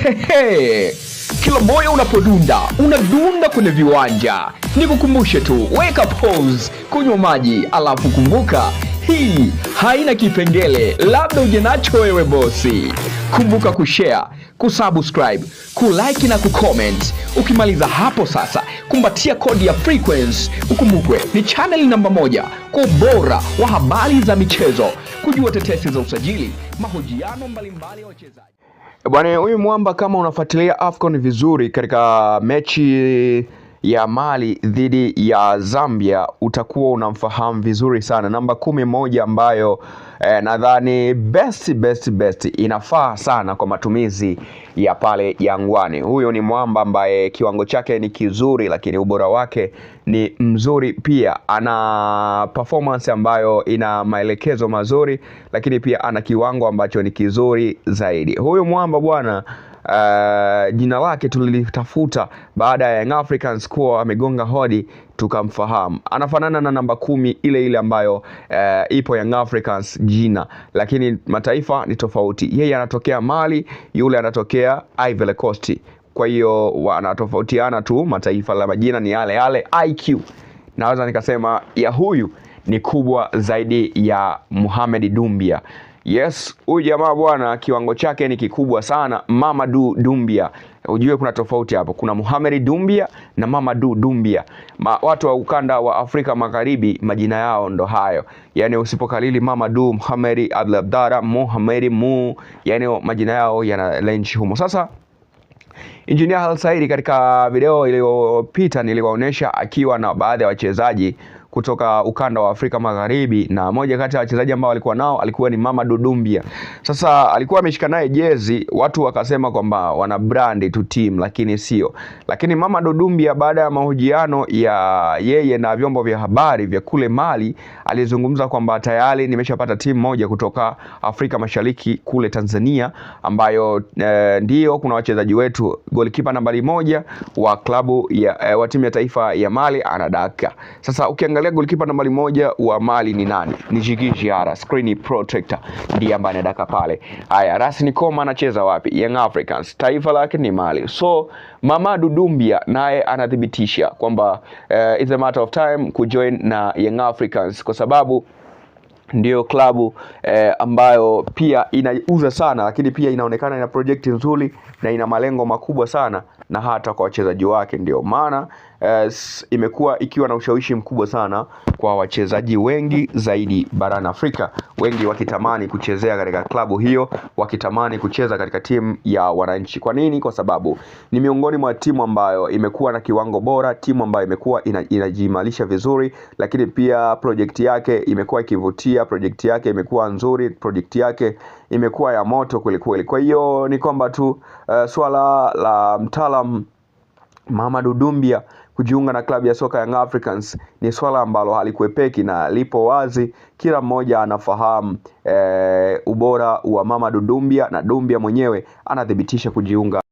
Hehe. Kila moyo unapodunda, unadunda kwenye viwanja. Nikukumbushe tu, weka pause, kunywa maji, alafu kumbuka, hii haina kipengele, labda uje nacho wewe bosi. Kumbuka kushare, kusubscribe, kulike na kucomment. Ukimaliza hapo sasa, kumbatia kodi ya Frequency. Ukumbukwe ni channel namba 1 kwa ubora wa habari za michezo, kujua tetesi za usajili, mahojiano mbalimbali ya wachezaji. Bwana, huyu mwamba, kama unafuatilia AFCON vizuri, katika mechi ya Mali dhidi ya Zambia utakuwa unamfahamu vizuri sana. Namba 11 ambayo nadhani best inafaa sana kwa matumizi ya pale Jangwani. Huyo ni mwamba ambaye kiwango chake ni kizuri, lakini ubora wake ni mzuri pia. Ana performance ambayo ina maelekezo mazuri, lakini pia ana kiwango ambacho ni kizuri zaidi. Huyo mwamba bwana, jina lake tulilitafuta baada ya Young Africans kuwa amegonga hodi tukamfahamu. Anafanana na namba 10 ile ambayo ipo Young Africans jina, lakini mataifa ni tofauti. Yeye anatokea Mali, yule anatokea Ivory Coast. Kwa hiyo wanatofautiana tu mataifa, la majina ni yale yale. IQ naweza nikasema ya huyu ni kubwa zaidi ya Mohamed Doumbia. Yes, huyu jamaa bwana, kiwango chake ni kikubwa sana. Mamadou Doumbia, ujue kuna tofauti hapo. Kuna Mohamed Doumbia na Mamadou Doumbia. Watu wa ukanda wa Afrika Magharibi majina yao ndo hayo. Yani usipokalili Mamadou, Mohamed, Abdallah, Mohamed Mu, yani majina yao yana lenchi humo. Sasa Engineer Al Said katika video iliyopita niliwaonesha akiwa na baadhi ya wachezaji kutoka ukanda wa Afrika Magharibi, na moja kati ya wachezaji ambao alikuwa nao alikuwa ni Mamadou Doumbia. Sasa alikuwa ameshika naye jezi, watu wakasema kwamba wana brand tu team, lakini sio. Lakini Mamadou Doumbia baada ya mahojiano ya yeye na vyombo vya habari vya kule Mali, alizungumza kwamba tayari nimeshapata timu moja kutoka Afrika Mashariki kule Tanzania, ambayo ndio kuna wachezaji wetu. Goalkeeper nambari 1 wa klabu ya wa timu ya taifa ya Mali anadaka. Sasa ukiangalia goalkeeper nambari 1 wa Mali ni nani? Ni Djigui Diarra, screen protector, ndiye ambaye anadaka pale. Haya, Rasni Koma anacheza wapi? Young Africans, taifa lake ni Mali. So Mamadou Doumbia naye anathibitisha kwamba it's a matter of time kujoin na Young Africans, kwa sababu ndio klabu ambayo pia inauza sana, lakini pia inaonekana ina project nzuri na ina malengo makubwa sana, na hata kwa wachezaji wake. Ndio maana imekuwa ikiwa na ushawishi mkubwa sana kwa wachezaji wengi zaidi barani Afrika, wengi wakitamani kuchezea katika klabu hiyo, wakitamani kucheza katika timu ya wananchi. Kwa nini? Kwa sababu ni miongoni mwa timu ambayo imekuwa na kiwango bora, timu ambayo imekuwa inajiimarisha vizuri, lakini pia project yake imekuwa ikivutia, project yake imekuwa nzuri, project yake imekuwa ya moto kweli kweli. Kwa hiyo ni kwamba tu swala la mtaalamu Mamadou Doumbia kujiunga na klabu ya soka Young Africans ni swala ambalo halikuepeki na lipo wazi. Kila mmoja anafahamu ubora wa Mamadou Doumbia, na Doumbia mwenyewe anathibitisha kujiunga